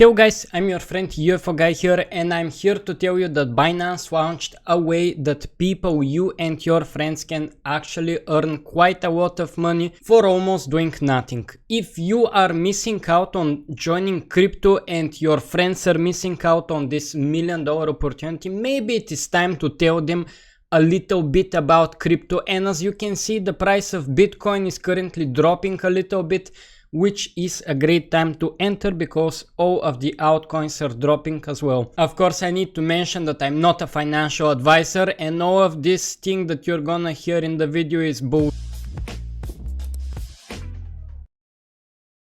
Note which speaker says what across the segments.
Speaker 1: Hello guys, I'm your friend UFO Guy here, and I'm here to tell you that Binance launched a way that people, you and your friends, can actually earn quite a lot of money for almost doing nothing. If you are missing out on joining crypto and your friends are missing out on this $1 million opportunity, maybe it is time to tell them a little bit about crypto. And as you can see, the price of Bitcoin is currently dropping a little bit, which is a great time to enter because all of the altcoins are dropping as well. Of course, I need to mention that I'm not a financial advisor, and all of this thing that you're gonna hear in the video is bull.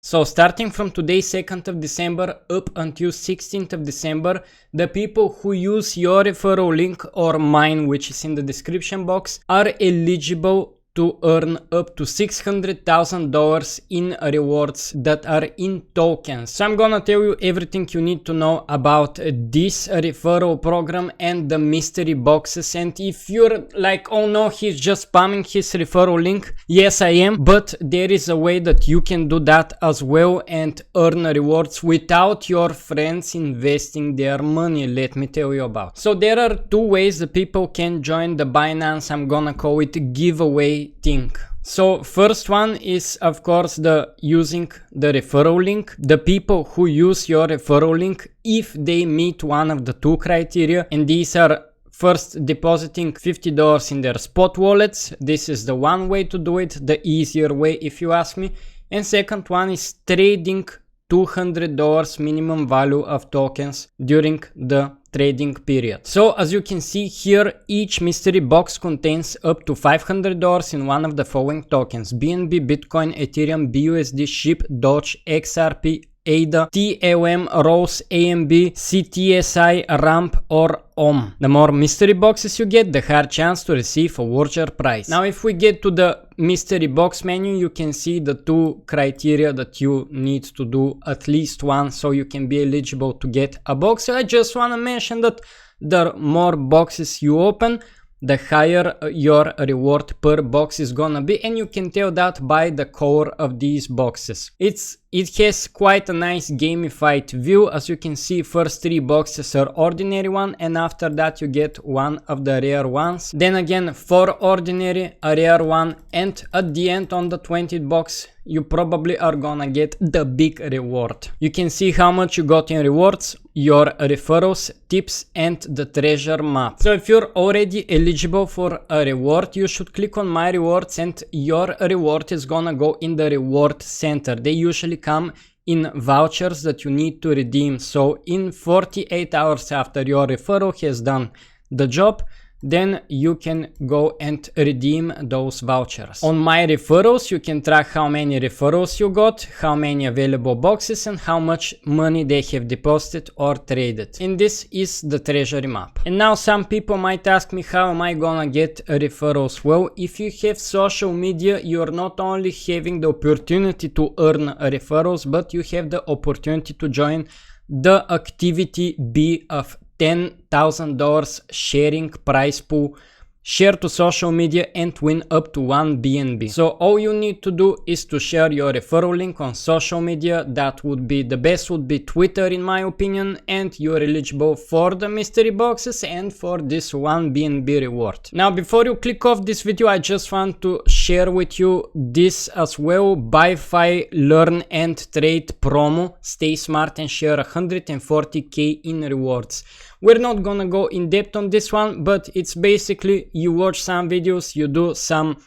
Speaker 1: So starting from today, 2nd of December up until 16th of December, the people who use your referral link or mine, which is in the description box, are eligible to earn up to $600,000 in rewards that are in tokens. So I'm gonna tell you everything you need to know about this referral program and the mystery boxes. And if you're like, oh no, he's just spamming his referral link, yes I am, but there is a way that you can do that as well and earn rewards without your friends investing their money. Let me tell you about. So there are two ways that people can join the Binance, I'm gonna call it giveaway thing. So first one is of course the using the referral link. The people who use your referral link, if they meet one of the two criteria, and these are first depositing $50 in their spot wallets, this is the one way to do it, the easier way if you ask me, and second one is trading $200 minimum value of tokens during the trading period. So as you can see here, each mystery box contains up to $500 in one of the following tokens: BNB, Bitcoin, Ethereum, BUSD, SHIB, Doge, XRP, ADA, TLM, ROSE, AMB, CTSI, RAMP or OM. The more mystery boxes you get, the higher chance to receive a larger prize. Now if we get to the mystery box menu, you can see the two criteria that you need to do at least one so you can be eligible to get a box. I just want to mention that the more boxes you open, the higher your reward per box is gonna be, and you can tell that by the color of these boxes. It has quite a nice gamified view. As you can see, first three boxes are ordinary one, and after that you get one of the rare ones. Then again 4 ordinary, a rare one, and at the end on the 20th box you probably are gonna get the big reward. You can see how much you got in rewards, your referrals, tips, and the treasure map. So if you're already eligible for a reward, you should click on my rewards and your reward is gonna go in the reward center. They usually come in vouchers that you need to redeem. So in 48 hours after your referral has done the job, then you can go and redeem those vouchers. On my referrals, you can track how many referrals you got, how many available boxes, and how much money they have deposited or traded. And this is the treasury map. And now some people might ask me, how am I gonna get referrals? Well, if you have social media, you're not only having the opportunity to earn referrals, but you have the opportunity to join the activity B of $10,000 sharing prize pool. Share to social media and win up to 1 BNB. So all you need to do is to share your referral link on social media. That would be the best, would be Twitter in my opinion, and you're eligible for the mystery boxes and for this 1 BNB reward. Now before you click off this video, I just want to share with you this as well: BuyFi Learn and Trade promo. Stay smart and share 140k in rewards. We're not gonna go in depth on this one, but it's basically you watch some videos, you do some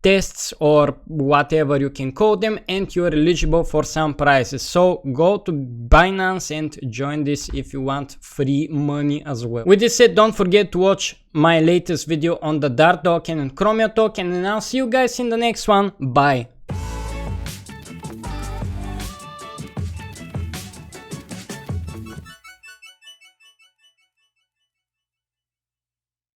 Speaker 1: tests or whatever you can call them, and you're eligible for some prizes. So go to Binance and join this if you want free money as well. With this said, don't forget to watch my latest video on the DART token and Chromia token, and I'll see you guys in the next one. Bye.